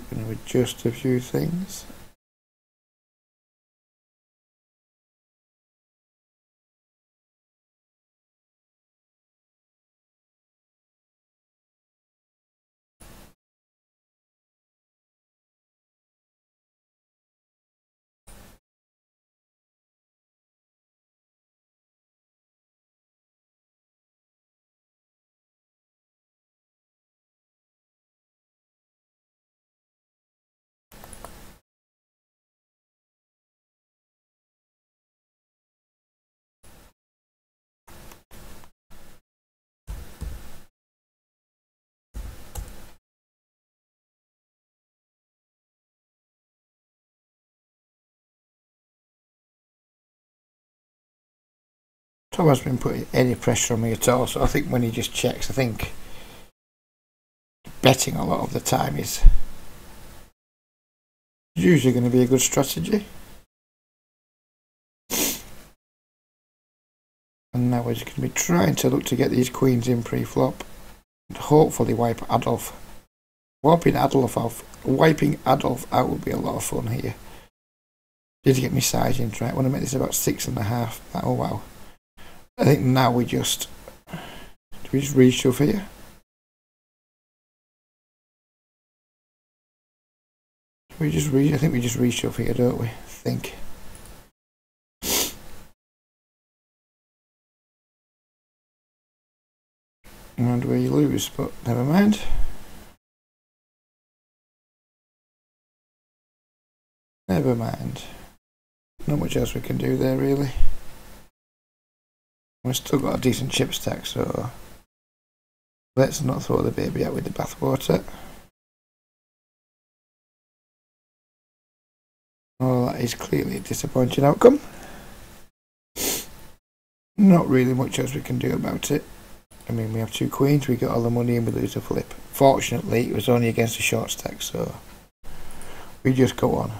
going to adjust a few things. Tom hasn't been putting any pressure on me at all, so I think when he just checks, I think betting a lot of the time is usually going to be a good strategy. And now we're just going to be trying to look to get these queens in pre-flop and hopefully wipe Adolf. Wiping Adolf out would be a lot of fun here. Did get me sizing right? I want to make this about 6.5. Oh wow. I think now we just... Do we just reshove here? I think we just reshove here, don't we? I think. And we lose, but never mind. Never mind. Not much else we can do there, really. We've still got a decent chip stack, so let's not throw the baby out with the bathwater. Well, that is clearly a disappointing outcome. Not really much else we can do about it. I mean, we have 2 queens, we get all the money and we lose a flip. Fortunately, it was only against a short stack, so we just go on.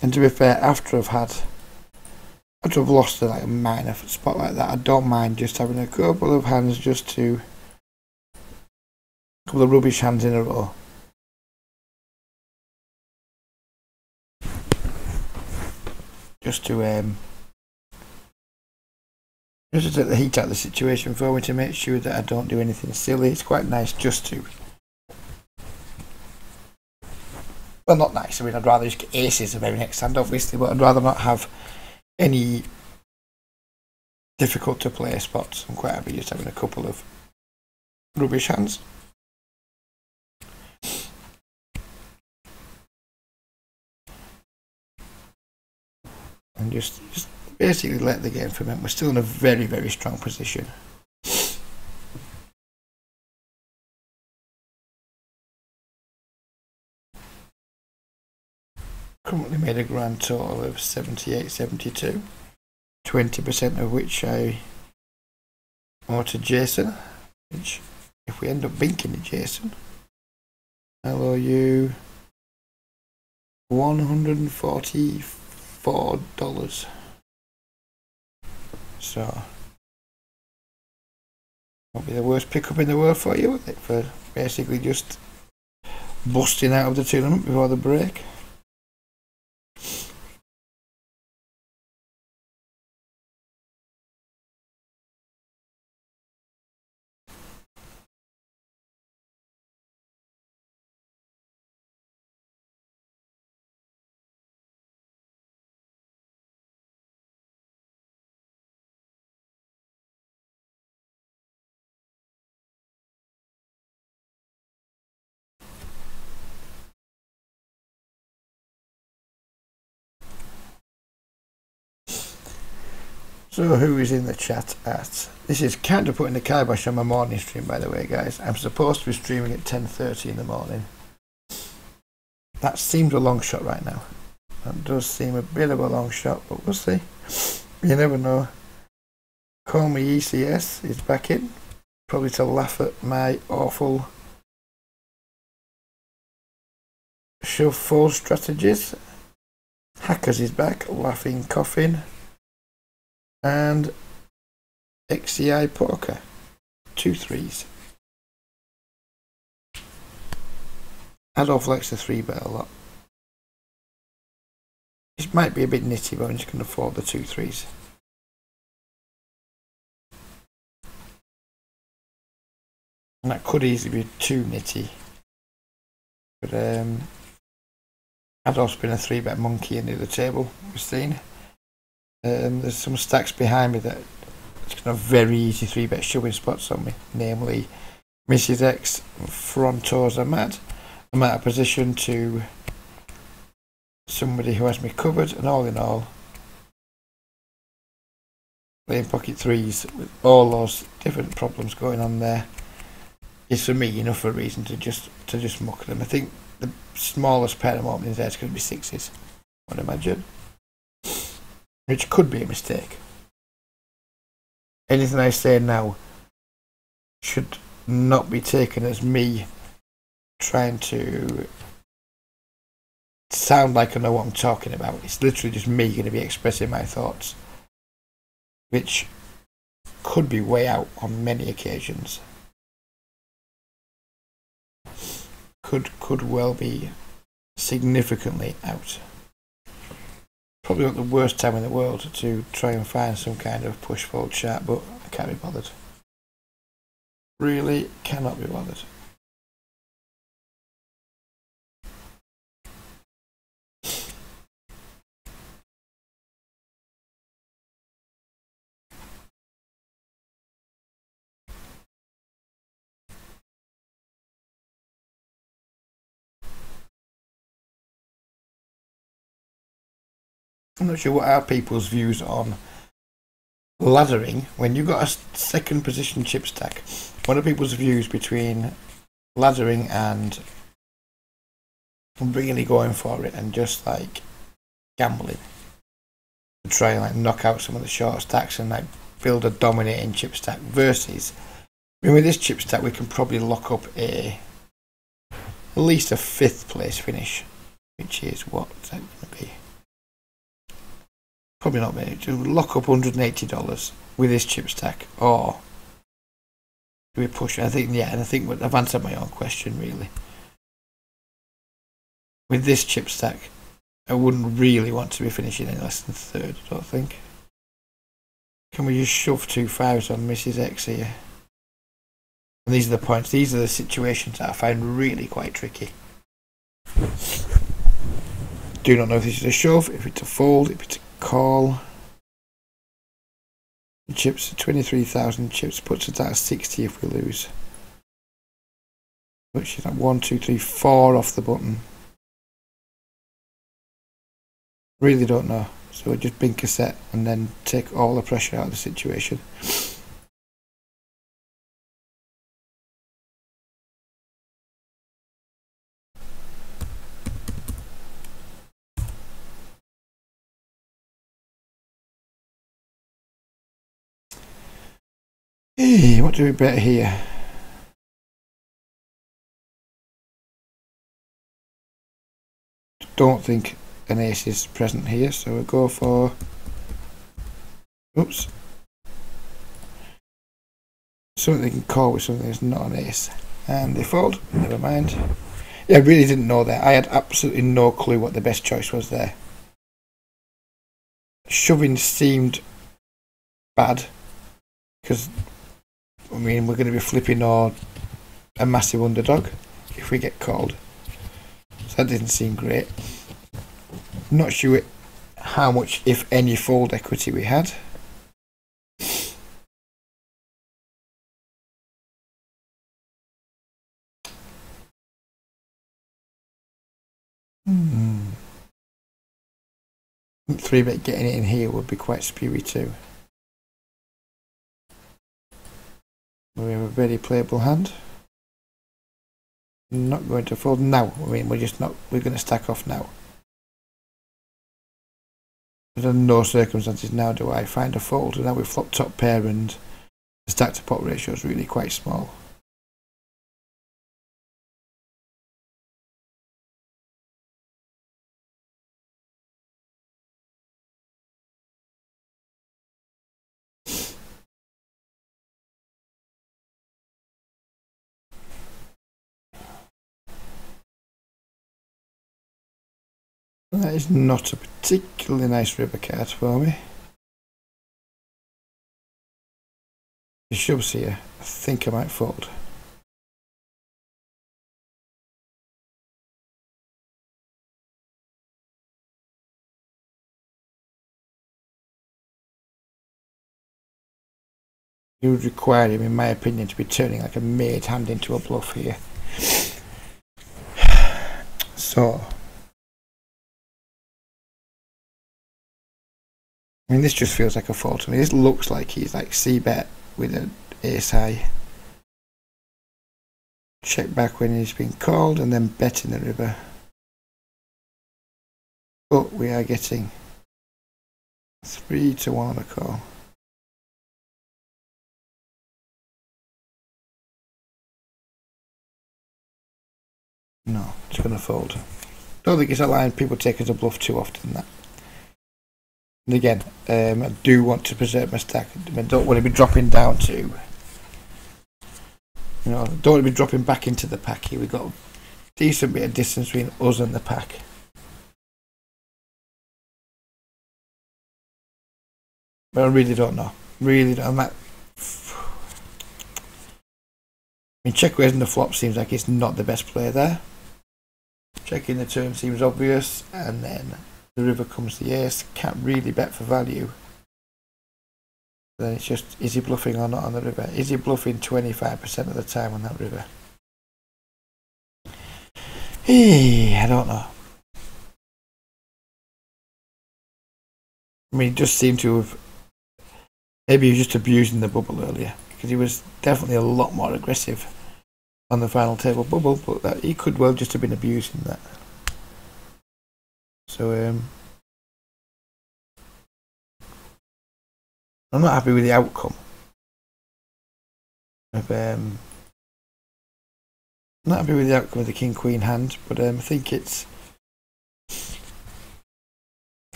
And to be fair, after I've lost to like a minor spot like that, I don't mind just having a couple of hands a couple of rubbish hands in a row. Just to take the heat out of the situation for me, to make sure that I don't do anything silly. It's quite nice just to... Well, not nice. I mean, I'd rather just get aces the very next hand, obviously, but I'd rather not have any difficult to play spots. I'm quite happy just having a couple of rubbish hands. And just basically let the game ferment. We're still in a very, very strong position. Currently made a grand total of 78.72, 20% of which I owe to Jason, which if we end up binking it, Jason, I'll owe you $144. So won't be the worst pickup in the world for you, with it, for basically just busting out of the tournament before the break. So who is in the chat at... This is kind of putting the kibosh on my morning stream, by the way, guys. I'm supposed to be streaming at 10:30 in the morning. That seems a long shot right now. That does seem a bit of a long shot, but we'll see. You never know. Call Me ECS is back in, probably to laugh at my awful shove fold strategies. Hackers is back, laughing, coughing, and XCI Poker, 2 threes. Adolf likes the 3-bet a lot. This might be a bit nitty, but I'm just going to afford the 2 threes. And that could easily be too nitty. But Adolf's been a 3-bet monkey in the other table, we've seen. There's some stacks behind me that it's going to have very easy 3-bet shoving spots on me, namely Mrs. X, Frontos are mad. I'm out of position to somebody who has me covered, and all in all, playing pocket threes with all those different problems going on there is for me enough of a reason to just muck them. I think the smallest pair I'm opening there is going to be 6s, I would imagine, which could be a mistake. Anything I say now should not be taken as me trying to sound like I know what I'm talking about. It's literally just me going to be expressing my thoughts, which could be way out on many occasions. Could well be significantly out. Probably not the worst time in the world to try and find some kind of push fold chart, but I can't be bothered. Really cannot be bothered. I'm not sure what are people's views on laddering when you've got a second position chip stack. What are people's views between laddering and really going for it and just like gambling to try and like knock out some of the short stacks and like build a dominating chip stack versus, I mean, with this chip stack we can probably lock up at least a 5th place finish, which is what is that going to be? Probably not many. To lock up $180 with this chip stack, or do we push it? I think, yeah, and I think I've answered my own question really. With this chip stack, I wouldn't really want to be finishing any less than 3rd, I don't think. Can we just shove 2 5s on Mrs. X here? And these are the points, these are the situations that I find really quite tricky. Do not know if this is a shove, if it's a fold, if it's a call. Chips, 23,000 chips puts us at 60 if we lose. Which is like 1, 2, 3, 4 off the button. Really don't know. So just bink a set and then take all the pressure out of the situation. Hey, what do we bet here? Don't think an ace is present here, so we'll go for, oops, something they can call with something that's not an ace. And they fold, never mind. Yeah, I really didn't know that. I had absolutely no clue what the best choice was there. Shoving seemed bad, because, I mean, we're going to be flipping or a massive underdog if we get called. So that didn't seem great. Not sure how much, if any, fold equity we had. Hmm. 3-bet getting it in here would be quite spewy too. We have a very playable hand. Not going to fold now. I mean, we're going to stack off now. Under no circumstances now do I find a fold. And now we flop top pair and the stack to pot ratio is really quite small. That is not a particularly nice river card for me. The shoves here, I think I might fold. It would require him, in my opinion, to be turning like a made hand into a bluff here. So, I mean, this just feels like a fold to me. This looks like he's like c-bet with an ace high. Check back when he's been called and then bet in the river. But we are getting 3 to 1 on a call. No, it's going to fold. Don't think it's a line people take as a bluff too often, that. And again, I do want to preserve my stack. I don't want to be dropping down to, you know, don't want to be dropping back into the pack here. We've got a decent bit of distance between us and the pack. But I really don't know. Really don't. I mean, check raising the flop seems like it's not the best play there. Checking the turn seems obvious, and then the river comes the ace. Can't really bet for value. Then it's just, is he bluffing or not on the river? Is he bluffing 25% of the time on that river? I don't know. I mean, he just seemed to have, maybe he was just abusing the bubble earlier, because he was definitely a lot more aggressive on the final table bubble, but that he could well just have been abusing that. So I'm not happy with the outcome of I'm not happy with the outcome of the king queen hand, but I think it's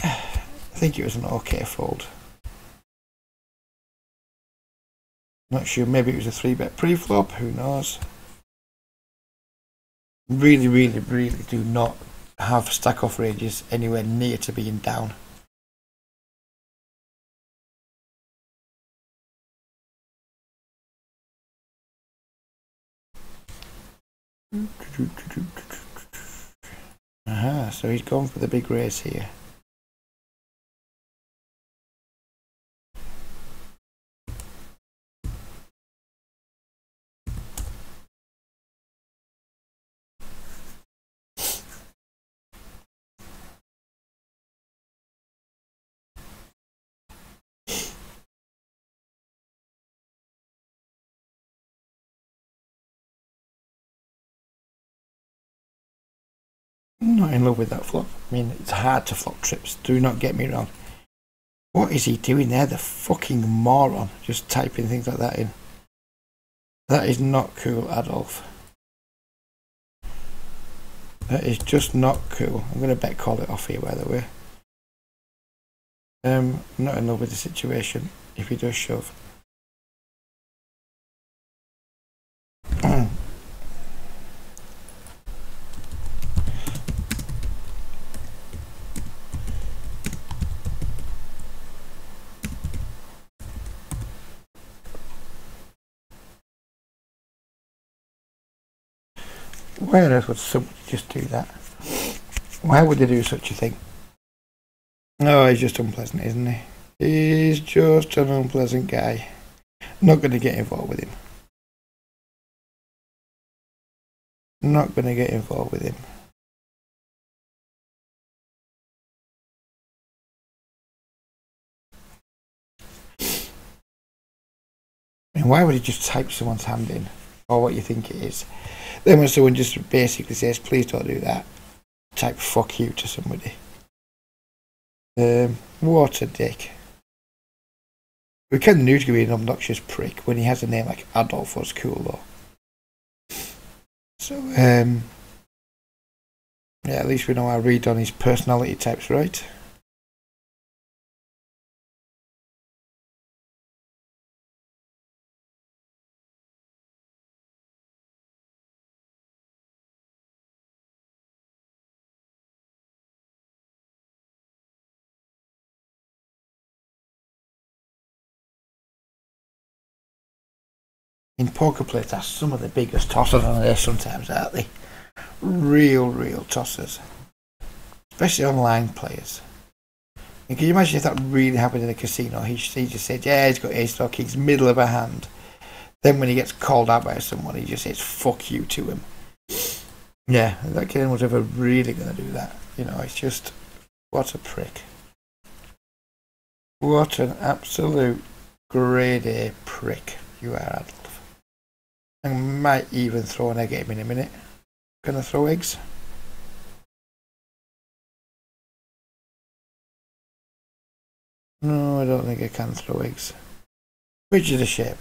I think it was an okay fold. Not sure, maybe it was a 3-bet pre-flop, who knows. Really do not have stack off ranges anywhere near to being down. Aha, so he's gone for the big raise here. I'm not in love with that flop. I mean, it's hard to flop trips, do not get me wrong. What is he doing there? The fucking moron. Just typing things like that in. That is not cool, Adolf. That is just not cool. I'm going to bet call it off here, by the way. I'm not in love with the situation if he does shove. Why on earth would somebody just do that? Why would they do such a thing? Oh, he's just unpleasant, isn't he? He's just an unpleasant guy. Not going to get involved with him. Not going to get involved with him. I mean, why would he just type someone's hand in? Or what you think it is? Then when someone just basically says, please don't do that, type fuck you to somebody. What a dick. We kind of knew he was going to be an obnoxious prick when he has a name like Adolf. Was cool though. So, yeah, at least we know how to read on his personality types, right? In poker players, that's some of the biggest tossers on there sometimes, aren't they? Real tossers. Especially online players. And can you imagine if that really happened in a casino? He just said, yeah, he's got ace or kings, middle of a hand. Then when he gets called out by someone, he just says, fuck you to him. Yeah, that kid was ever really going to do that. You know, it's just, what a prick. What an absolute grade A prick you are, Adolf. I might even throw an egg at him in a minute. Gonna throw eggs? No, I don't think I can throw eggs. Which is a shame.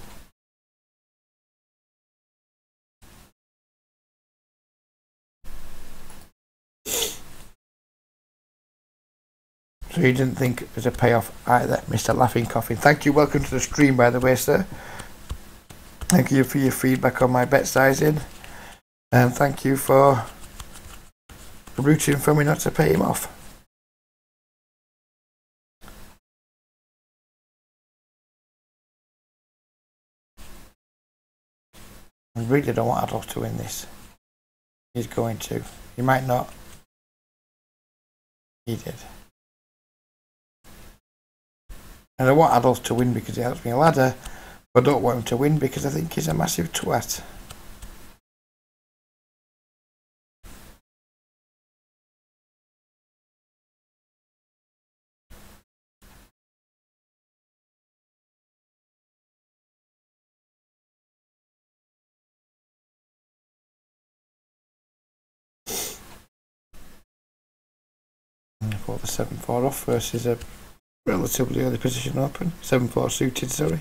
So you didn't think there's a payoff either, Mr. Laughing Coffin. Thank you. Welcome to the stream, by the way, sir. Thank you for your feedback on my bet sizing. And thank you for rooting for me not to pay him off. I really don't want Adolf to win this. He's going to. He might not. He did. And I want Adolf to win because he helps me a ladder, but I don't want him to win because I think he's a massive twat. For the 7-4 off versus a relatively early position open. 7-4 suited, sorry.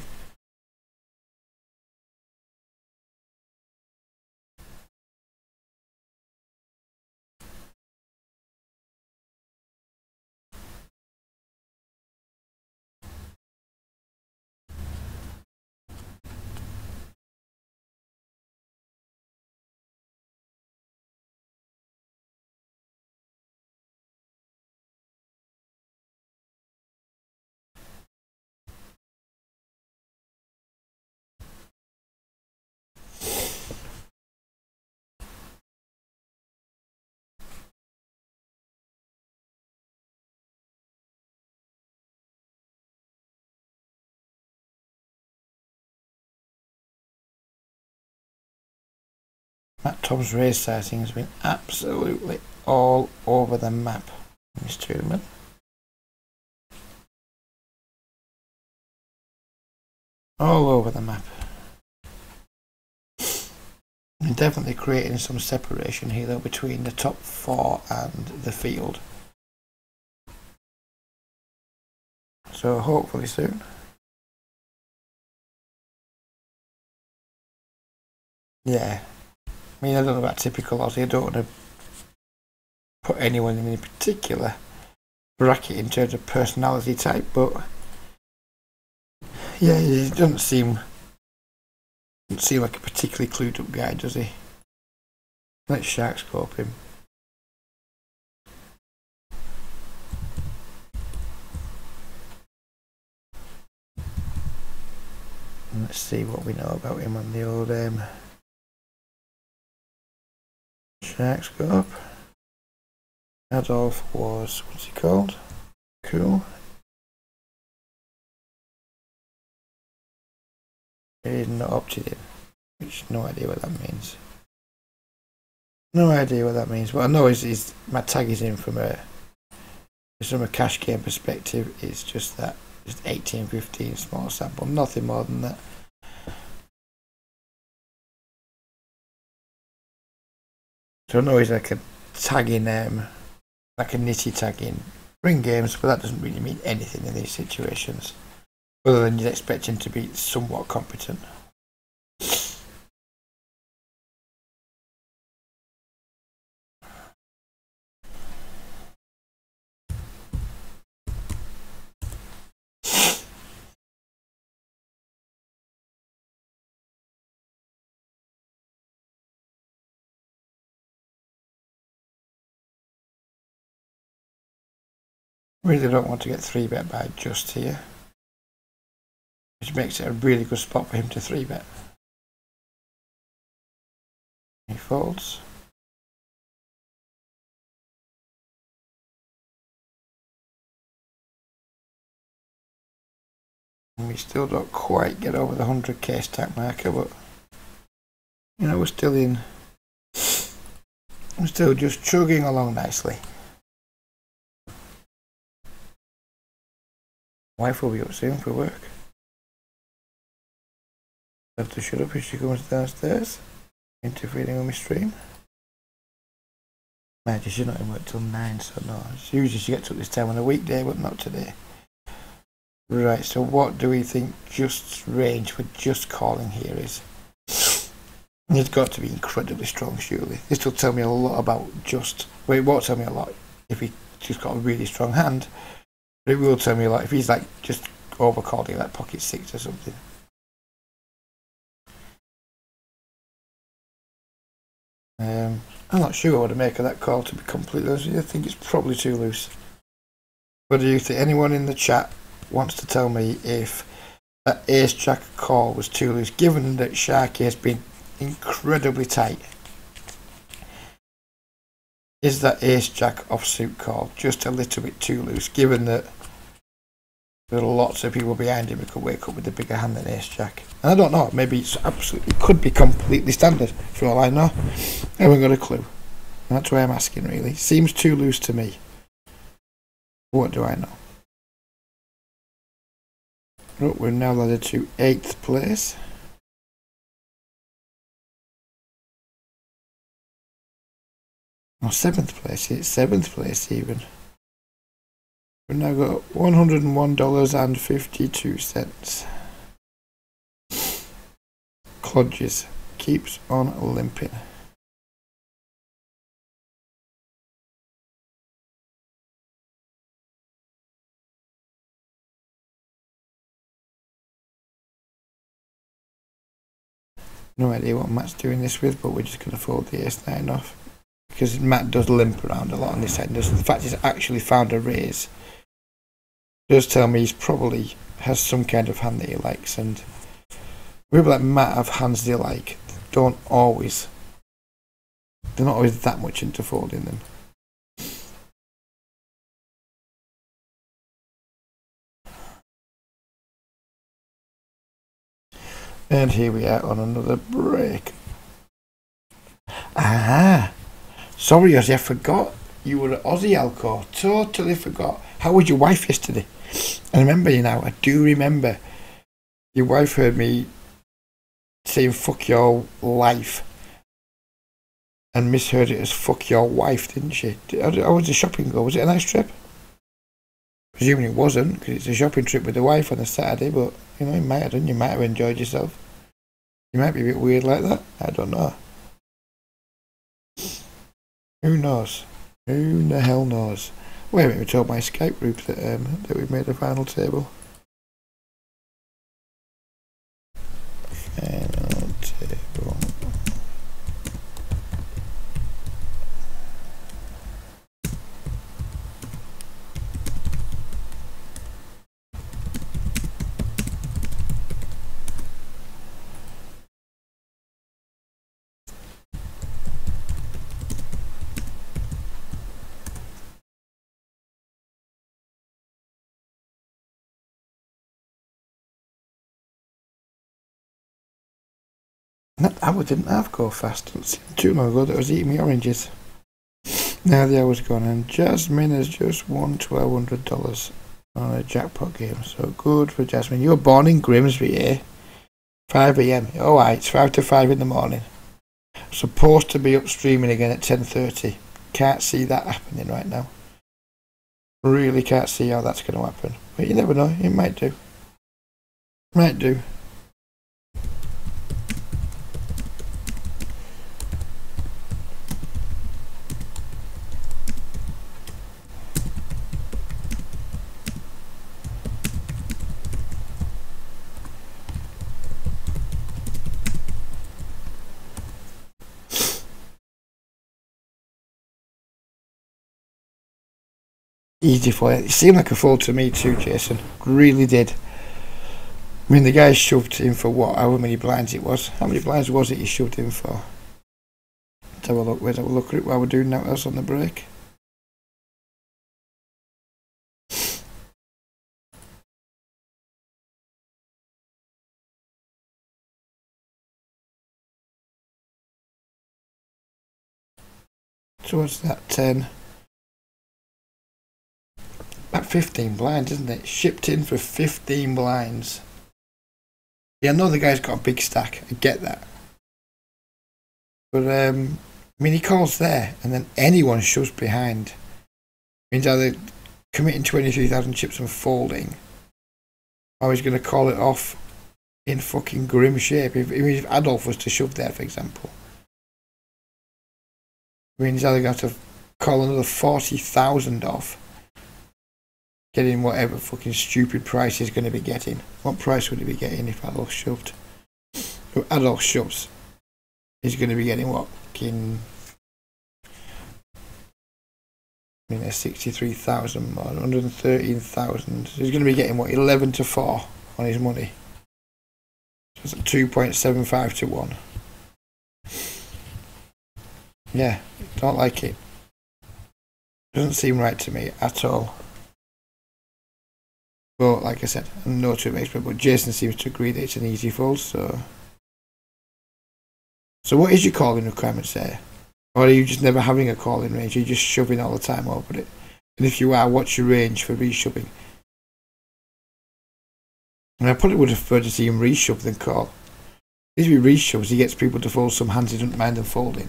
Matt Tobbs' race sizing has been absolutely all over the map in this tournament. All over the map. And definitely creating some separation here though between the top 4 and the field. So hopefully soon. Yeah. I mean, I don't know about typical Aussie. I don't want to put anyone in any particular bracket in terms of personality type, but yeah, he doesn't seem like a particularly clued up guy, does he? Let's shark scope him. And let's see what we know about him on the old shark scope. Adolf was, what's he called? Cool. He's not opted in, which no idea what that means. No idea what that means. What I know is my tag is in from a cash game perspective. It's just that just 18-15 small sample, nothing more than that. So I know he's like a tagging like a nitty tagging Ring games, but that doesn't really mean anything in these situations, other than you'd expect him to be somewhat competent. Really don't want to get 3-bet by just here, which makes it a really good spot for him to 3-bet. He folds. And we still don't quite get over the 100k stack marker, but you know, we're still just chugging along nicely. Wife will be up soon for work. Have to shut up if she comes downstairs, interfering with my stream. Mind you, she's not in work till 9, so no. Usually she gets up this time on a weekday, but not today. Right, so what do we think Just's range for just calling here is? It's got to be incredibly strong, surely. This will tell me a lot about Just. Well, it won't tell me a lot if he just got a really strong hand. But it will tell me a lot if he's like just overcalling like pocket 6 or something. I'm not sure what to make of that call, to be completely honest with you. I think it's probably too loose. What do you think? Anyone in the chat wants to tell me if that ace-jack call was too loose, given that Sharky has been incredibly tight? Is that ace-jack offsuit call just a little bit too loose, given that there are lots of people behind him who could wake up with a bigger hand than ace-jack? And I don't know, maybe it's absolutely, could be completely standard for all I know. I haven't got a clue. And that's why I'm asking, really. Seems too loose to me. What do I know? Oh, we're now landed to 8th place. Oh, 7th place. It's 7th place even. We've now got $101.52. Clodges keeps on limping. No idea what Matt's doing this with, but we're just going to fold the ace-9 off. Because Matt does limp around a lot on this end. The fact he's actually found a raise does tell me he's probably has some kind of hand that he likes. And people like Matt have hands they like. They're not always that much into folding them. And here we are on another break. Ah, sorry Ozzy, I forgot you were at Aussie Alco. Totally forgot. How was your wife yesterday? I remember you now. I do remember. Your wife heard me saying fuck your life and misheard it as fuck your wife, didn't she? How was the shopping go? Was it a nice trip? Presuming it wasn't, because it's a shopping trip with the wife on a Saturday, but you know, you might have done. You might have enjoyed yourself. You might be a bit weird like that. I don't know. Who knows? Who the hell knows? Wait a minute, we told my Skype group that we've made a final table. Final table. That hour didn't have go fast. It seemed too long ago that I was eating my oranges. Now the hour's gone, and Jasmine has just won $1,200 on a jackpot game. So good for Jasmine. You were born in Grimsby, eh? 5 AM. Alright, it's 5 to 5 in the morning. Supposed to be up streaming again at 10:30. Can't see that happening right now. Really can't see how that's going to happen. But you never know, it might do. Might do. Easy for you. It seemed like a fold to me too, Jason. Really did. I mean, the guy shoved in for what? However many blinds it was. How many blinds was it he shoved in for? Let's have a look. Let's have a look at it while we're doing that else on the break. So what's that? 10. About 15 blinds, isn't it? Shipped in for 15 blinds. Yeah, I know the guy's got a big stack. I get that. But, I mean, he calls there, and then anyone shoves behind. Means either committing 23,000 chips and folding, or he's going to call it off in fucking grim shape. If Adolf was to shove there, for example, I mean, he's either going to call another 40,000 off, getting whatever fucking stupid price he's going to be getting. What price would he be getting if Adolf shoved? If Adolf shoves, he's going to be getting what? Fucking, I mean, 63,000 more, 113,000. So he's going to be getting what? 11 to 4 on his money. So it's at 2.75 to 1. Yeah, don't like it. Doesn't seem right to me at all. But like I said, I'm no too expert, but Jason seems to agree that it's an easy fold, so what is your calling requirements there? Or are you just never having a calling range? Are you just shoving all the time over it? And if you are, what's your range for reshoving? And I probably would have preferred to see him reshove than call. If he reshoves, he gets people to fold some hands he doesn't mind them folding.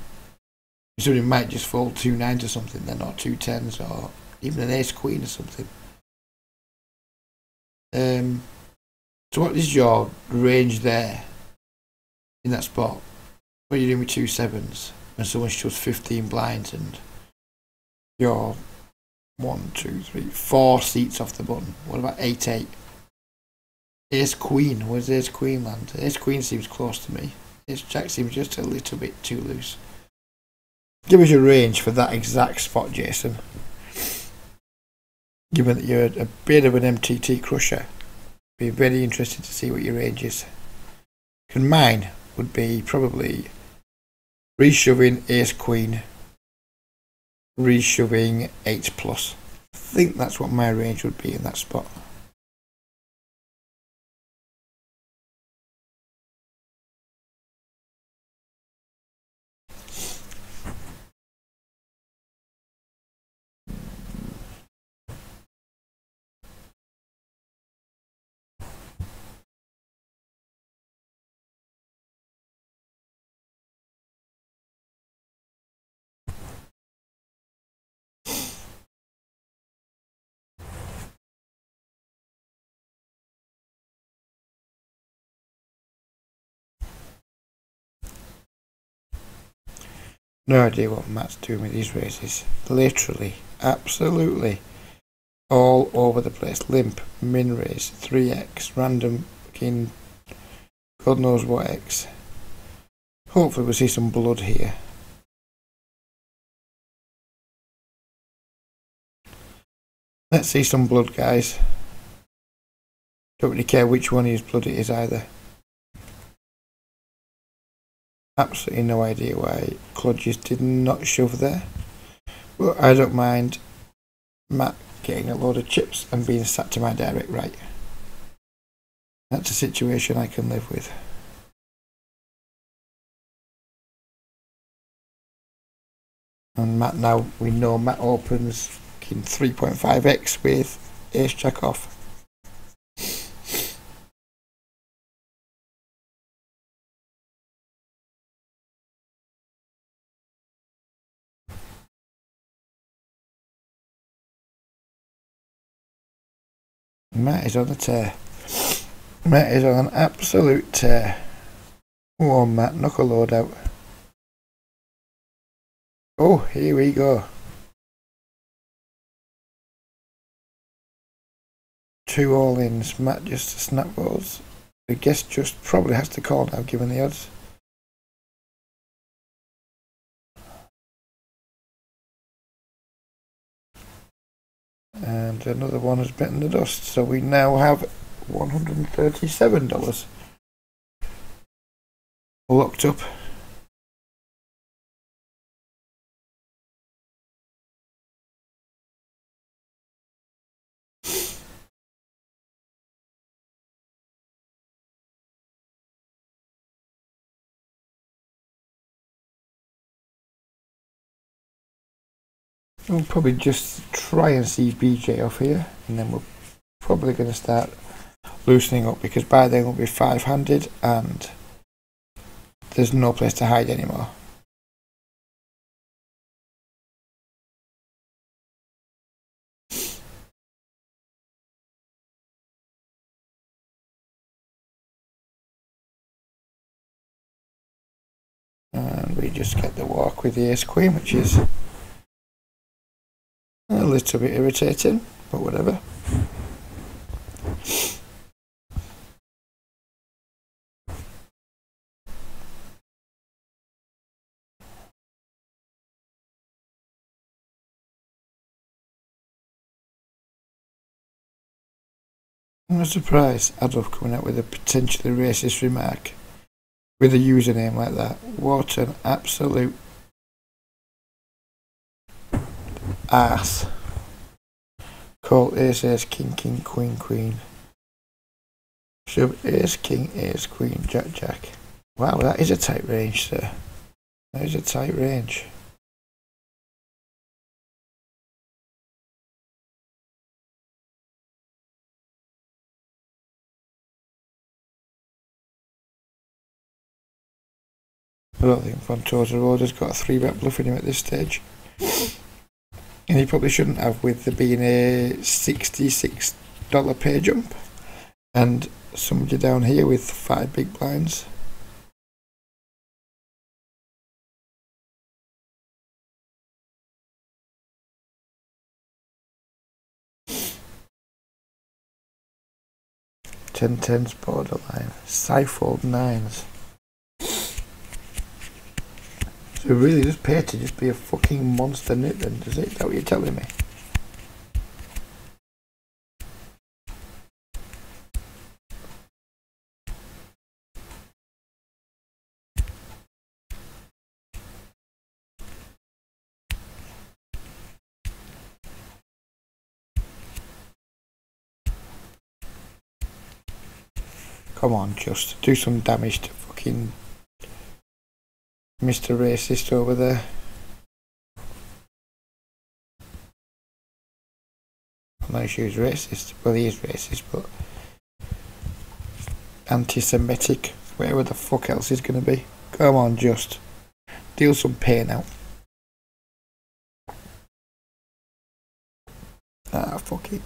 So he might just fold 2 9s or something then, or 2 10s, or even an ace queen or something. So what is your range there in that spot? What are you doing with 2 7s when someone shoves 15 blinds and you're 1, 2, 3, 4 seats off the button? What about 8 8? Ace queen, where's ace queen land? Ace queen seems close to me. Ace jack seems just a little bit too loose. Give us your range for that exact spot, Jason. Given that you're a bit of an MTT crusher, be very interested to see what your range is. And mine would be probably reshoving ace queen, reshoving 8 plus. I think that's what my range would be in that spot. No idea what Matt's doing with these races. Literally, absolutely, all over the place. Limp, min race, 3x, random, fucking, God knows what x. Hopefully we'll see some blood here. Let's see some blood, guys. Don't really care which one whose blood it is either. Absolutely no idea why Cludges did not shove there. But I don't mind Matt getting a load of chips and being sat to my direct right. That's a situation I can live with. And Matt, now we know Matt opens 3.5x with ace jack off. Matt is on a tear. Matt is on an absolute tear. Come on, Matt, knock a load out. Oh, here we go. 2 all-ins. Matt just snap balls. The guest just probably has to call now, given the odds. And another one has bitten the dust. So we now have $137 locked up. We'll probably just try and see BJ off here, and then we're probably going to start loosening up, because by then we'll be 5-handed and there's no place to hide anymore. And we just get the walk with the ace queen, which is a little bit irritating, but whatever. I'm surprised Adolf coming out with a potentially racist remark with a username like that. What an absolute ass. Call ace, ace, king, king, queen, queen. Shove ace, king, ace, queen, jack, jack. Wow, that is a tight range, sir. That is a tight range. I don't think Fontosa Road has got a 3-bet bluff in him at this stage. And he probably shouldn't have, with there being a $66 pay jump. And somebody down here with 5 big blinds. Ten tens borderline. Sci-fold 9s. So it really does pay to just be a fucking monster nit then, does it? Is that what you're telling me? Come on, just do some damage to fucking Mr. Racist over there. I'm not sure he's racist. Well, he is racist, but anti-Semitic, whatever the fuck else he's gonna be. Come on, just deal some pain out. Ah, fuck it.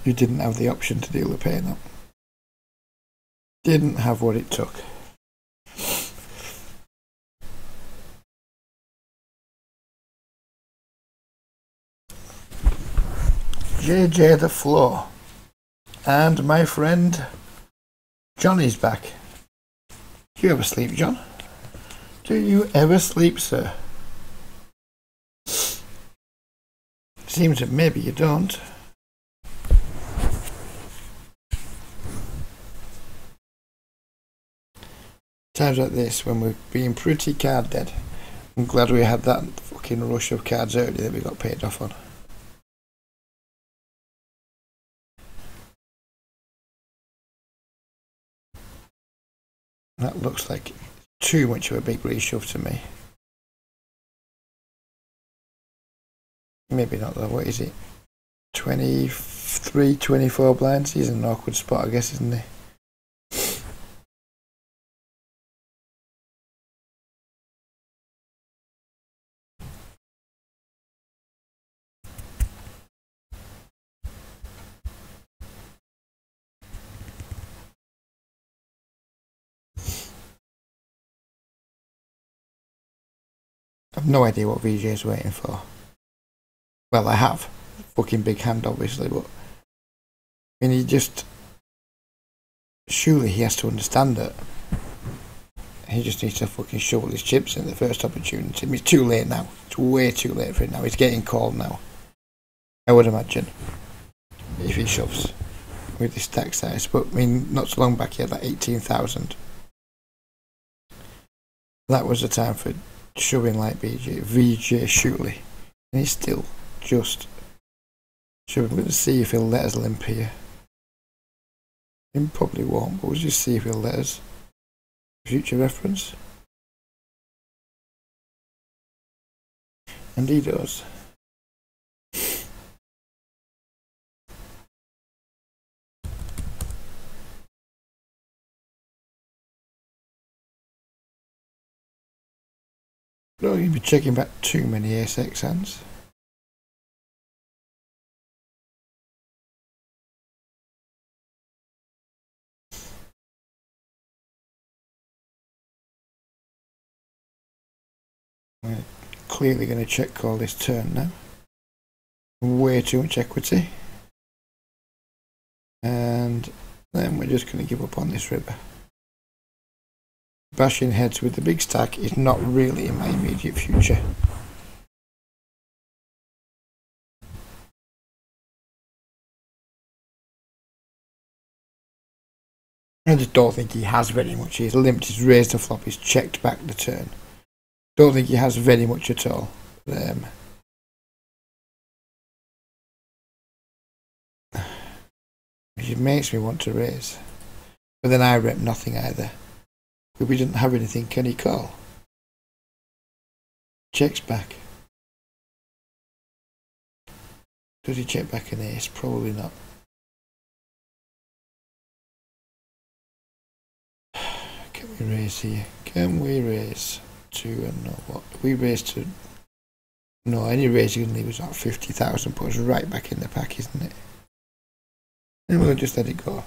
You didn't have the option to deal the pain out. Didn't have what it took. JJ the Floor. And my friend Johnny's back. Do you ever sleep, John? Do you ever sleep, sir? Seems that maybe you don't. Times like this, when we're being pretty card dead, I'm glad we had that fucking rush of cards earlier that we got paid off on. That looks like too much of a big reshove to me. Maybe not though, what is it? 23, 24 blinds? He's in an awkward spot, I guess, isn't he? I've no idea what VJ is waiting for. Well, I have. Fucking big hand, obviously, but I mean, he just... Surely he has to understand that he just needs to fucking shovel his chips in the first opportunity. I mean, it's too late now. It's way too late for him now. He's getting called now. I would imagine. If he shoves with his stack size. But, I mean, not so long back he had that 18,000. That was the time for shoving like VJ surely. And he's still just shoving. We'll see if he'll let us limp here. He probably won't, but we'll just see if he'll let us. Future reference. And he does. No, you'd be checking back too many ace-x hands. We're clearly going to check call this turn now. Way too much equity. And then we're just going to give up on this river. Bashing heads with the big stack is not really in my immediate future. I just don't think he has very much. He's limped, he's raised the flop, he's checked back the turn. Don't think he has very much at all. It makes me want to raise. But then I rep nothing either. If we didn't have anything, can he call? Checks back. Does he check back an ace? Probably not. Can we raise here? Can we raise to and no what? We raise to no, any raise you can leave us at 50,000, put us right back in the pack, isn't it? And we'll just let it go.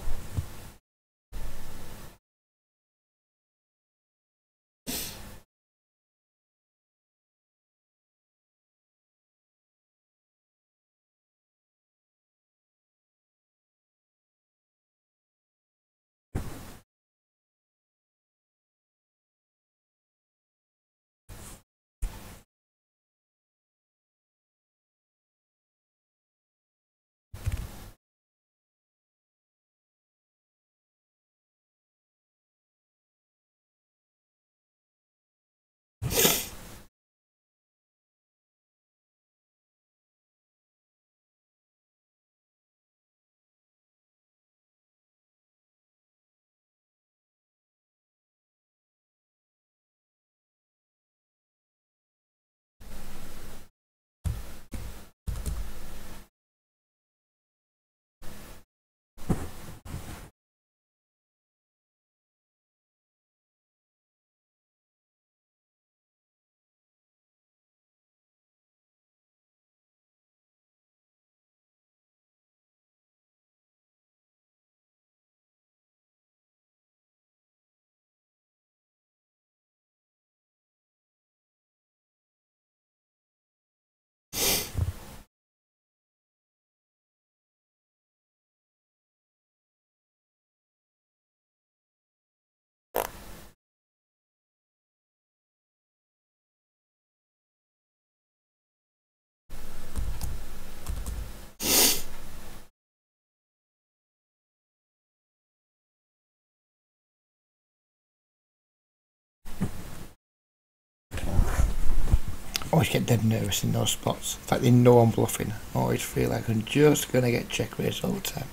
I always get dead nervous in those spots. In fact, they know I'm bluffing. I always feel like I'm just going to get check raised all the time.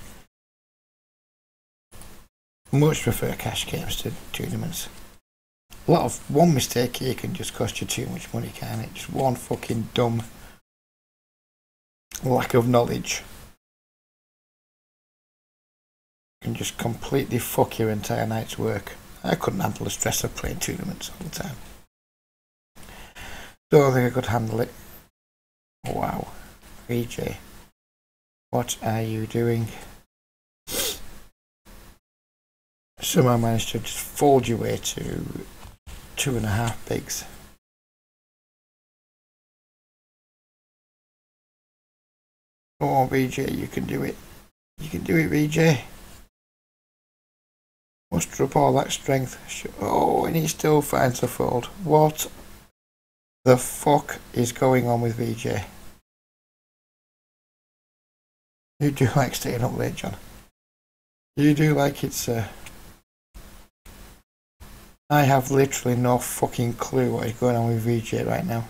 Much prefer cash games to tournaments. A lot of one mistake here can just cost you too much money, can't it? Just one fucking dumb lack of knowledge can just completely fuck your entire night's work. I couldn't handle the stress of playing tournaments all the time. Don't think I could handle it. Wow. VJ, what are you doing? Somehow managed to just fold your way to 2.5 bigs. Come on, VJ, you can do it. You can do it, VJ. Muster up all that strength. Oh, and he still finds a fold. What the fuck is going on with VJ? You do like staying up late, John. You do like it's I have literally no fucking clue what is going on with VJ right now.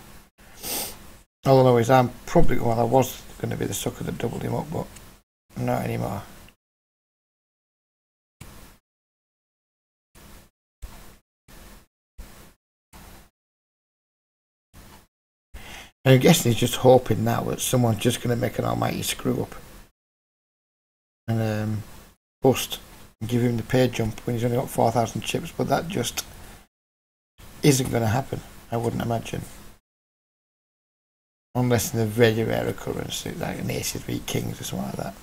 All I know is I'm probably, well, I was going to be the sucker that doubled him up, but not anymore. And I'm guessing he's just hoping now that someone's just going to make an almighty screw up and bust and give him the pay jump when he's only got 4,000 chips, but that just isn't going to happen, I wouldn't imagine. Unless in a very rare occurrence, like an aces v kings or something like that.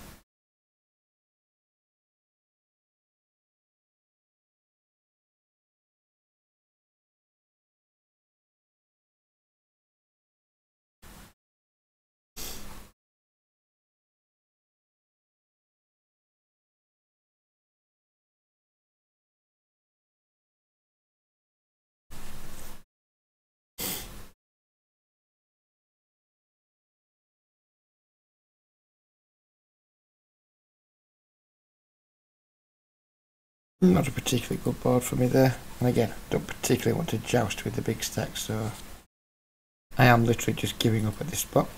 Not a particularly good board for me there. And again, don't particularly want to joust with the big stack, so I am literally just giving up at this spot.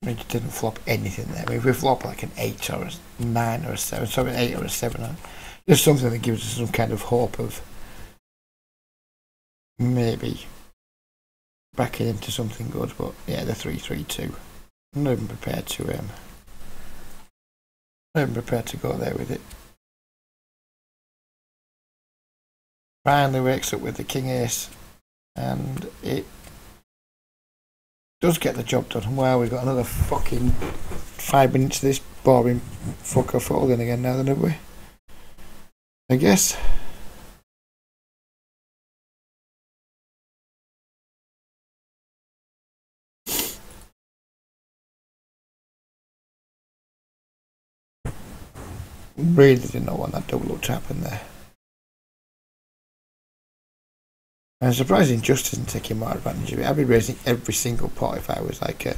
I mean, it didn't flop anything there. I mean, if we flop like an 8 or a 9 or a 7, sorry, an 8 or a 7, just something that gives us some kind of hope of maybe backing into something good. But yeah, the 3-3-2. I'm not even prepared to go there with it. Finally wakes up with the king ace, and it does get the job done. Well, we've got another fucking 5 minutes of this boring fucker folding again now, then, have we? I guess. Really didn't know what that double up to happen there. I'm surprised Injustice isn't taking more advantage of it. I'd be raising every single pot if I was like a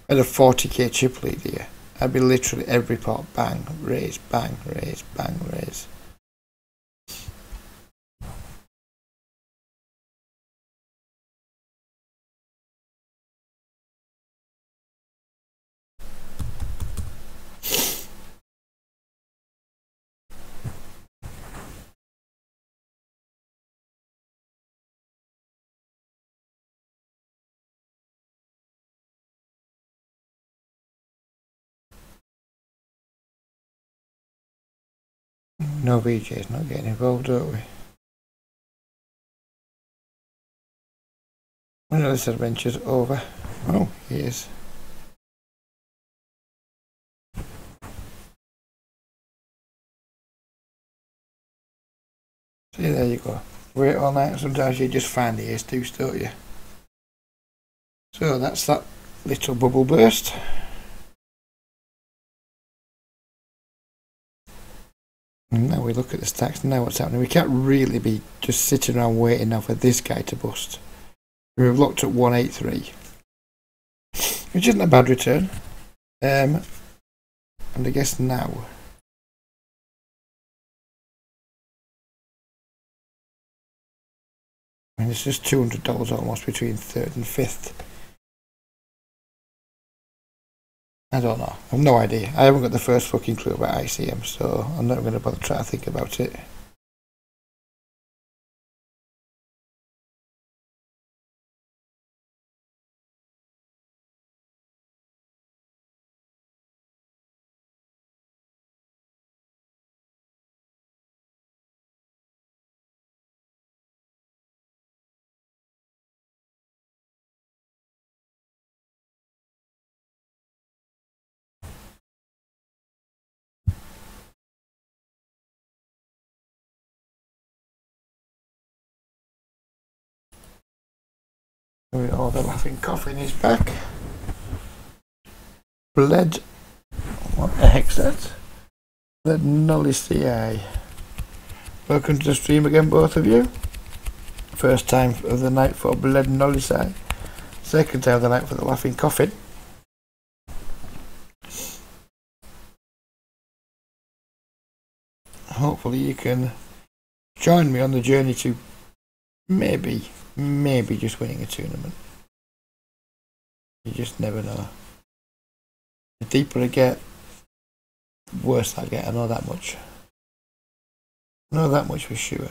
40k chip lead here. I'd be literally every pot bang, raise, bang, raise, bang, raise. No VJ's not getting involved, don't we? When are this adventure's over? Oh, he is. See, there you go. Wait all night, sometimes you just find the ace deuce, don't you? So that's that little bubble burst. And now we look at the stacks, now what's happening. We can't really be just sitting around waiting now for this guy to bust. We've looked at 183, which isn't a bad return. And I guess now I mean, it's just $200 almost between third and fifth. I don't know. I have no idea. I haven't got the first fucking clue about ICM, so I'm not going to bother trying to think about it. Oh, the laughing coffin is back. Bled. What the heck's that? Bled Nolly CI. Welcome to the stream again, both of you. First time of the night for Bled Nolly CI. Second time of the night for the laughing coffin. Hopefully you can join me on the journey to maybe just winning a tournament. You just never know. The deeper I get, the worse I get. I know that much. I know that much for sure.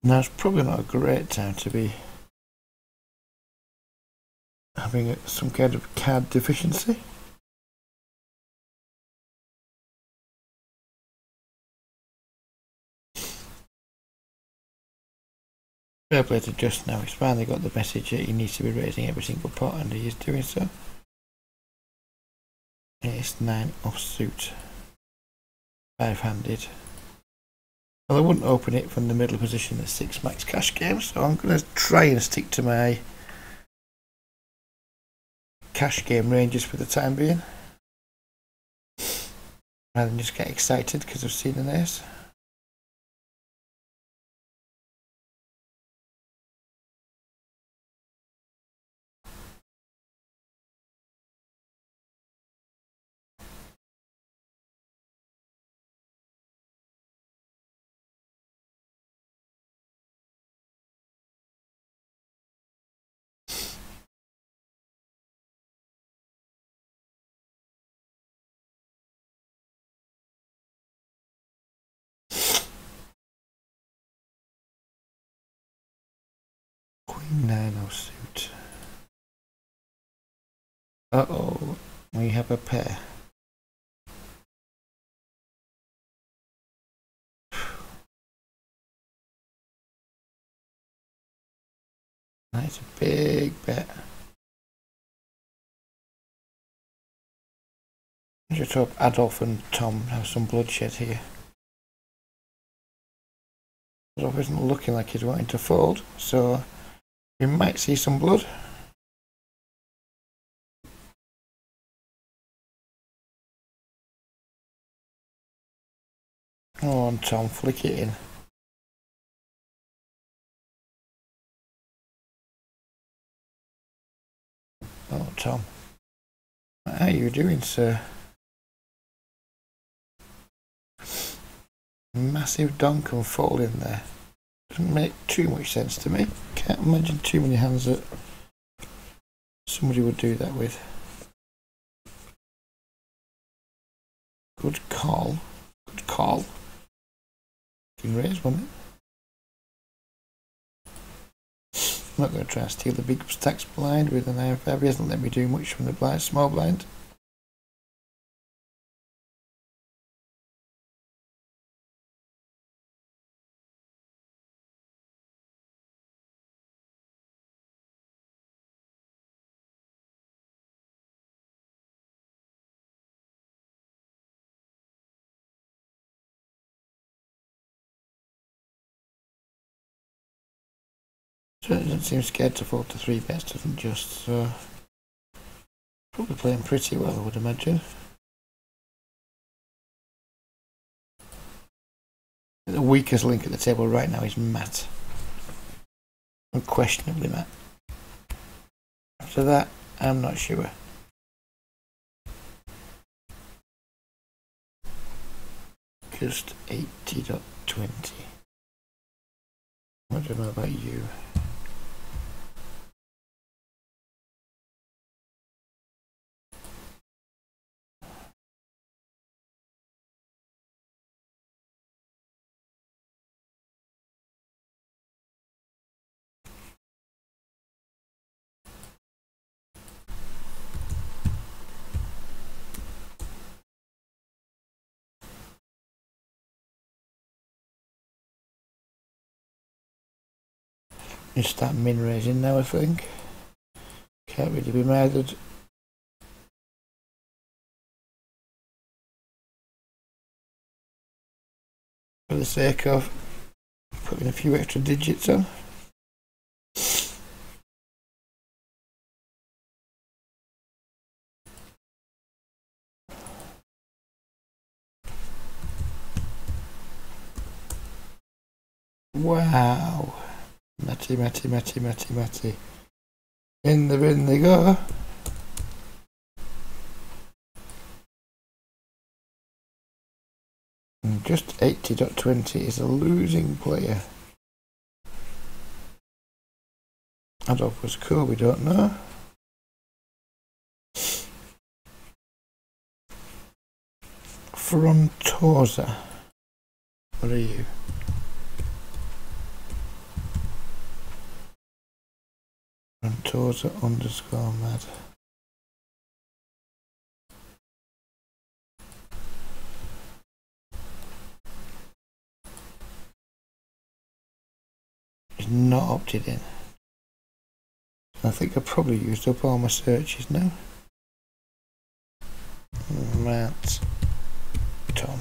Now it's probably not a great time to be having some kind of card deficiency. Fair play to Just now, he's finally got the message that he needs to be raising every single pot, and he is doing so. Ace 9 offsuit. 5-handed. Well, I wouldn't open it from the middle position in the 6 max cash game, so I'm going to try and stick to my cash game ranges for the time being. Rather than just get excited because I've seen an ace. Queen 9 offsuit. Uh-oh, we have a pair. That's a big bet. I just hope Adolf and Tom have some bloodshed here. Adolf isn't looking like he's wanting to fold, so we might see some blood. Oh, and Tom, flick it in. Oh, Tom. What are you doing, sir? Massive donk and fold in there. Doesn't make too much sense to me. Can't imagine too many hands that somebody would do that with. Good call. Good call. You can raise, wasn't it? I'm not going to try and steal the big stacks blind with an 9-5. He hasn't let me do much from the blind, small blind. So it doesn't seem scared to fold to 3 bets, doesn't just, so probably playing pretty well, I would imagine. The weakest link at the table right now is Matt. Unquestionably Matt. After that, I'm not sure. Just 80.20. I don't know about you. Just start min raising now, I think. Can't really be murdered. For the sake of putting a few extra digits on. Wow. Matty. In the bin they go. And just 80.20 is a losing player. Adolf was cool, we don't know. Frontosa. What are you? Frontosa underscore mad. He's not opted in. I think I probably used up all my searches now. Matt. Tom.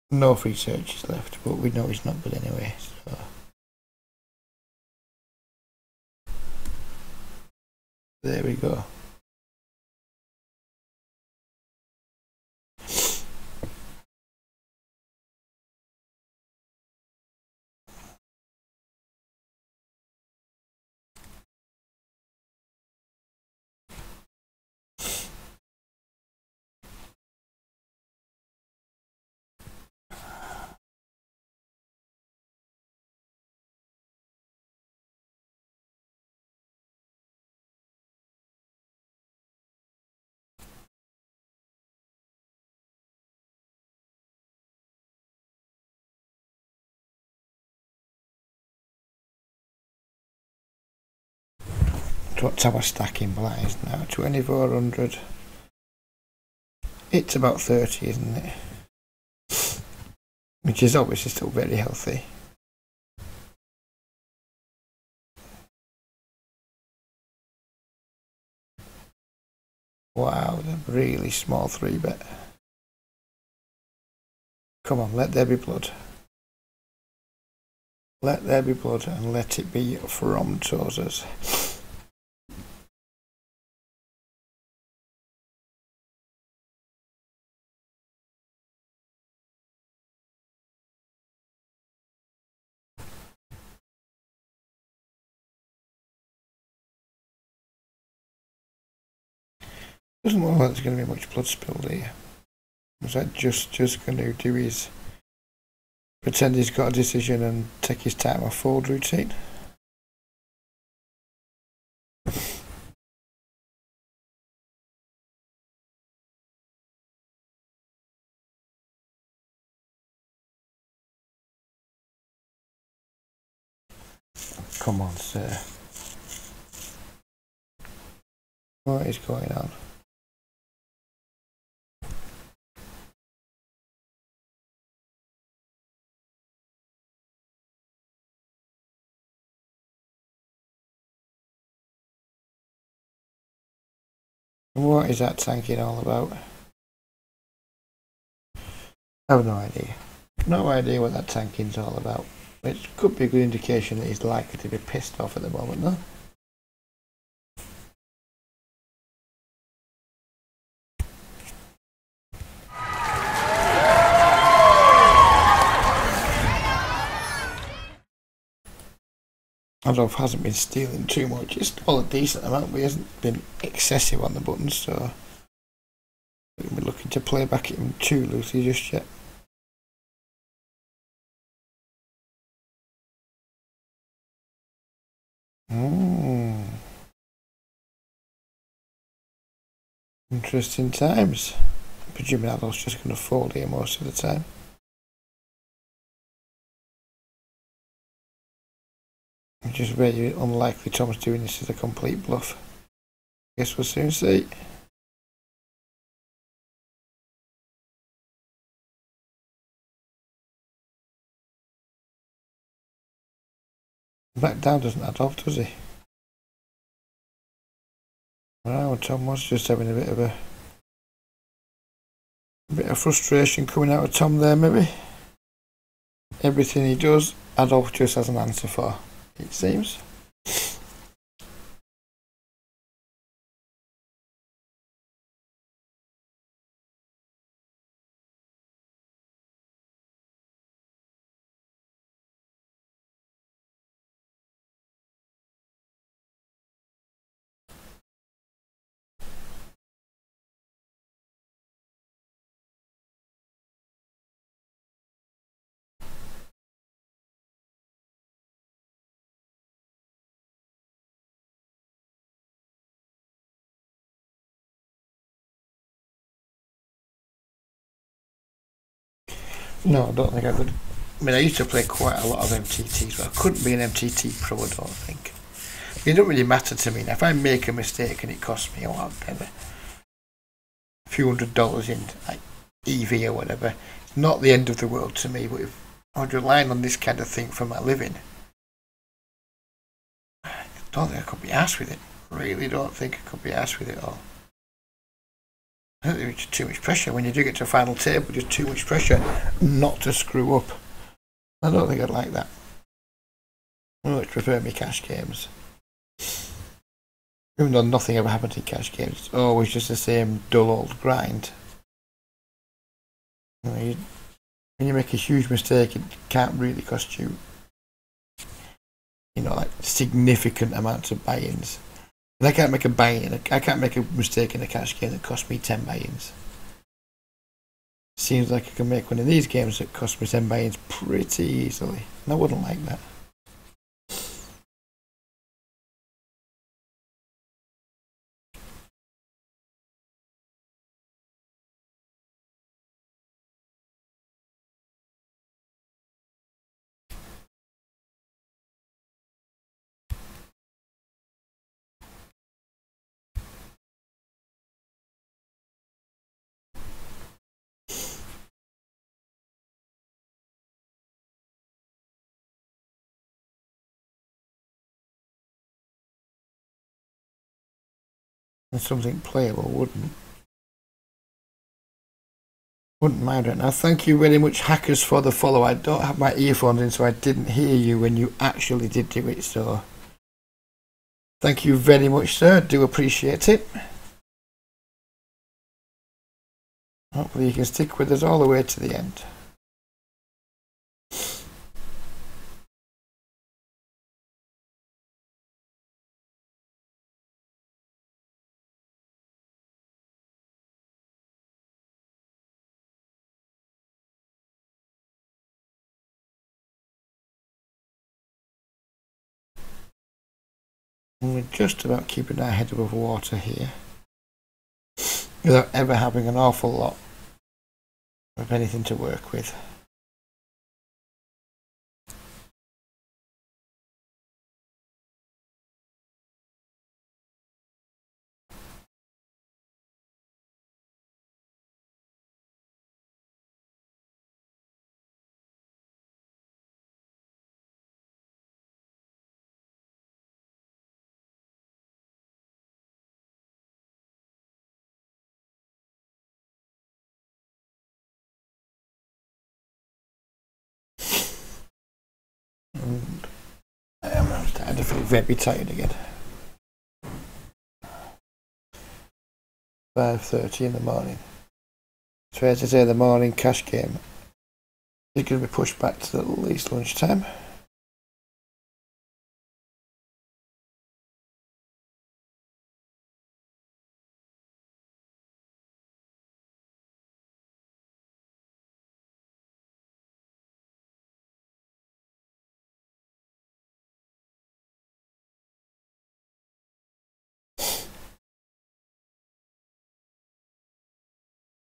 No free searches left, but we know he's not good anyway, so. There we go. What's our stacking blinds now? 2400. It's about 30, isn't it? Which is obviously still very healthy. Wow, a really small 3-bet. Come on, let there be blood. Let there be blood and let it be from Tozers. Doesn't look like there's going to be much blood spilled here. Was that just going to do his pretend he's got a decision and take his time off fold routine? Come on, sir. What is going on? What is that tanking all about? I have no idea. No idea what that tanking's all about. It could be a good indication that he's likely to be pissed off at the moment, though. Adolf hasn't been stealing too much. It's all a decent amount, but he hasn't been excessive on the buttons, so we're looking to play back at him too loosely just yet. Interesting times. I'm presuming Adolf's just going to fold here most of the time. It's just very unlikely Tom's doing this as a complete bluff. Guess we'll soon see. Back down doesn't add off, does he? Well, Tom was just having a bit of frustration coming out of Tom there, maybe. Everything he does, Adolf just has an answer for, it seems. No, I don't think I could. I mean, I used to play quite a lot of MTTs, but I couldn't be an MTT pro, I don't think. It don't really matter to me. Now, if I make a mistake and it costs me a few $100s in like EV or whatever, it's not the end of the world to me. But if I'm relying on this kind of thing for my living, I don't think I could be arsed with it. Really don't think I could be arsed with it all. I think there's too much pressure. When you do get to a final table, just too much pressure not to screw up. I don't think I'd like that. I much prefer my cash games. Even though nothing ever happens in cash games, it's always just the same dull old grind. When you make a huge mistake, it can't really cost you, like significant amounts of buy-ins. And I can't make a buy-in. I can't make a mistake in a cash game that costs me 10 buy-ins. Seems like I can make one of these games that costs me 10 buy-ins pretty easily, and I wouldn't like that. And something playable wouldn't mind it. Now, thank you very much, hackers, for the follow. I don't have my earphones in, so I didn't hear you when you actually did do it. So, thank you very much, sir. Do appreciate it. Hopefully, you can stick with us all the way to the end. And we're just about keeping our head above water here, without ever having an awful lot of anything to work with. And I'm starting to feel very tired again. 5:30 in the morning. It's fair to say the morning cash game is going to be pushed back to at least lunchtime.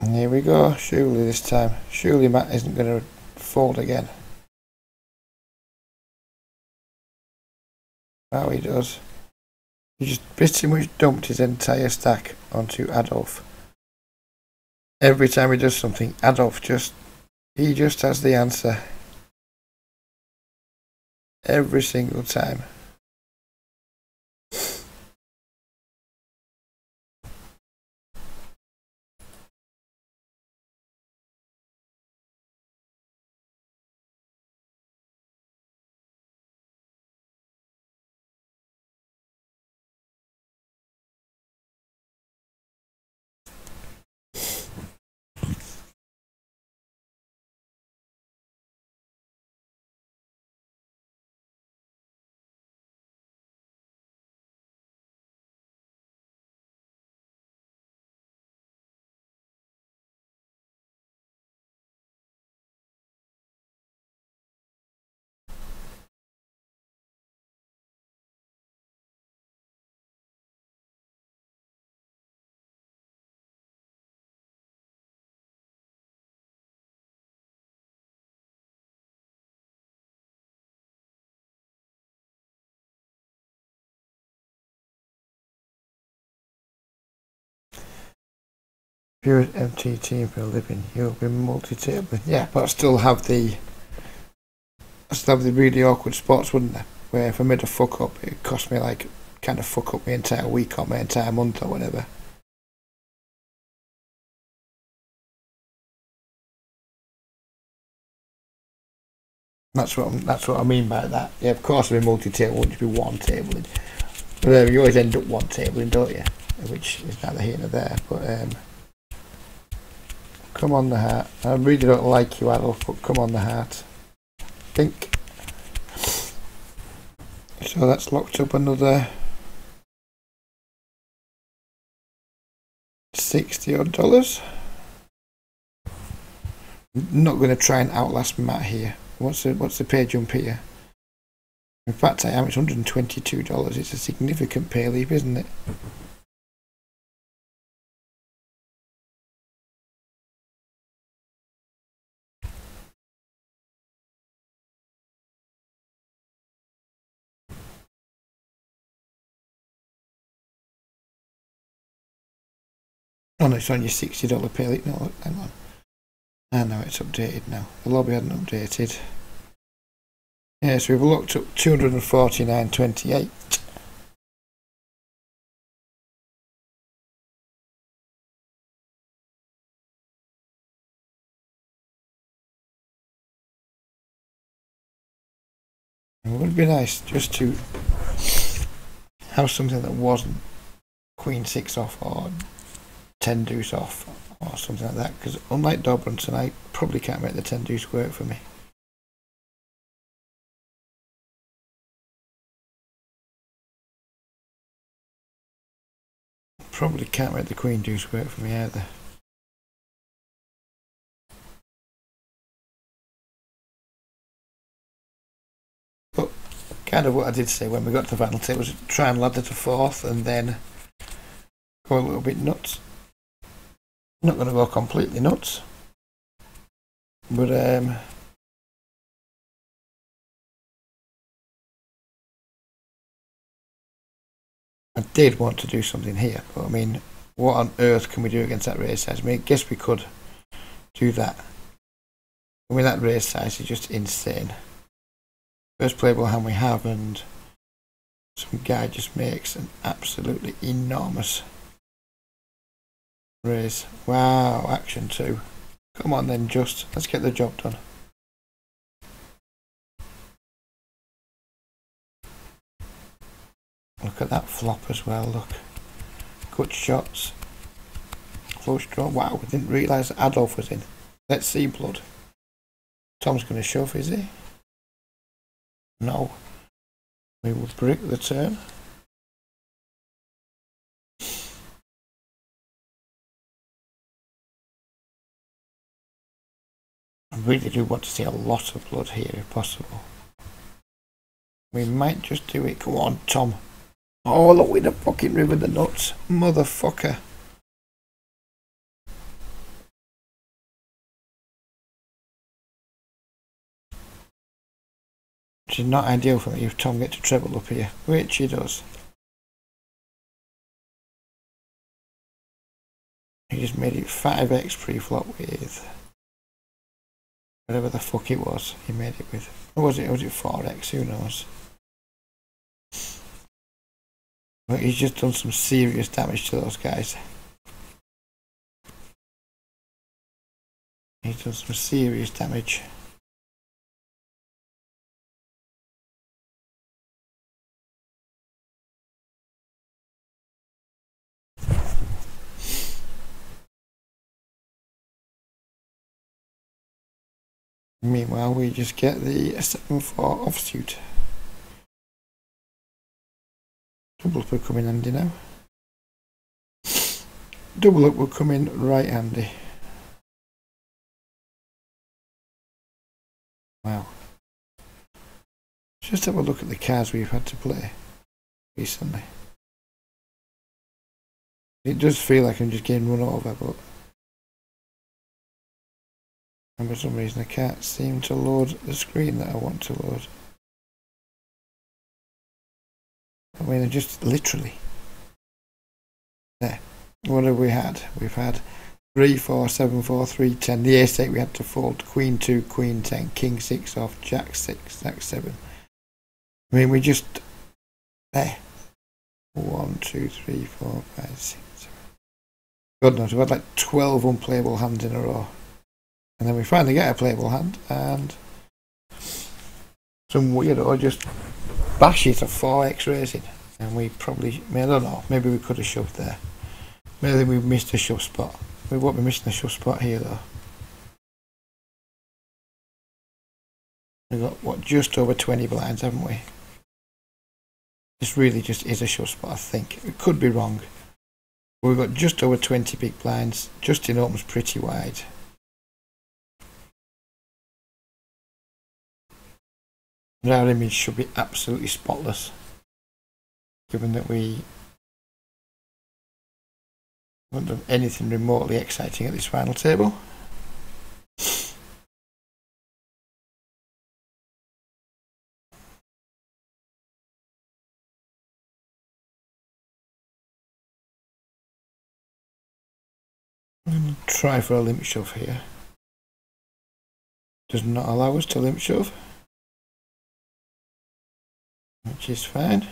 And here we go, surely this time. Surely Matt isn't going to fold again. Oh, he does. He just pretty much dumped his entire stack onto Adolf. Every time he does something, Adolf just has the answer. every single time. Pure MTT for a living, you'll be multi-tabling. Yeah, but I still have the really awkward spots, wouldn't I? Where if I made a fuck up, it cost me like kind of fuck up my entire week or my entire month or whatever. That's what I mean by that. Yeah, of course, if multi-table wouldn't be one tabling. But you always end up one tabling, don't you? Which is neither here nor there. But come on the heart. I really don't like you, Adolf, but come on the heart. Think. So that's locked up another $60 odd. I'm not going to try and outlast Matt here. What's the pay jump here? In fact, I am. It's $122. It's a significant pay leap, isn't it? Oh no, it's on your $60 pay leap. No, hang on. I know it's updated now. The lobby hadn't updated. Yeah, so we've looked up 249.28. It would be nice just to have something that wasn't Queen 6 off or 10 deuce off or something like that, because unlike Dobrinson, I probably can't make the 10 deuce work for me. Probably can't make the Queen deuce work for me either. But kind of what I did say when we got to Vanity was try and ladder to fourth and then go a little bit nuts. Not going to go completely nuts, but I did want to do something here. But I mean, what on earth can we do against that race size? I mean, I guess we could do that. I mean, that race size is just insane. First playable hand we have, and some guy just makes an absolutely enormous raise. Wow, action 2. Come on then, just let's get the job done. Look at that flop as well, look. Good shots. Close draw. Wow, I didn't realise that Adolf was in. Let's see blood. Tom's going to shove, is he? No. We will brick the turn. I really do want to see a lot of blood here if possible. We might just do it. Come on, Tom. Oh, look with the fucking river the nuts. Motherfucker. Which is not ideal for me if Tom gets to treble up here, which he does. He just made it 5x pre-flop with whatever the fuck it was he made it with. Or was it 4x? Who knows? But he's just done some serious damage to those guys. He's done some serious damage. Meanwhile, we just get the 7-4 offsuit. Double up will come in handy now. Double up will come in right handy. Wow. Just have a look at the cards we've had to play recently. It does feel like I'm just getting run over, but and for some reason I can't seem to load the screen that I want to load. I mean, I just literally there. What have we had? We've had 3, 4, 7, 4, 3, 10. The ace 8 we had to fold. Queen 2, Queen 10, King 6 off, Jack 6, Jack 7. I mean, we just there. 1, 2, 3, 4, 5, 6, 7. God knows, we've had like 12 unplayable hands in a row. And then we finally get a playable hand, and some weirdo just bashes a 4x raising. And we probably, I don't know, maybe we could have shoved there. Maybe we missed a shove spot. We won't be missing a shove spot here though. We've got, what, just over 20 blinds, haven't we? This really just is a shove spot, I think. It could be wrong. But we've got just over 20 big blinds. Justin opens pretty wide. And our image should be absolutely spotless, given that we haven't done anything remotely exciting at this final table. I'm going to try for a limp shove here. Does not allow us to limp shove, which is fine.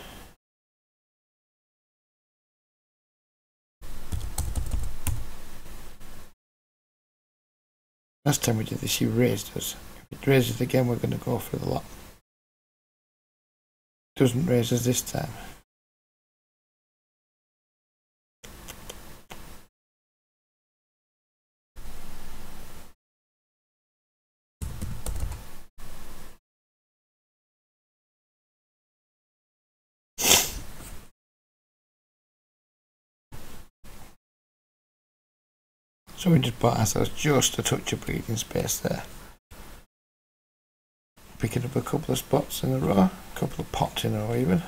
Last time we did this, he raised us. If it raises again, we're going to go for the lot. Doesn't raise us this time. So we just bought ourselves just a touch of breathing space there. Picking up a couple of spots in a row, a couple of pots in a row even.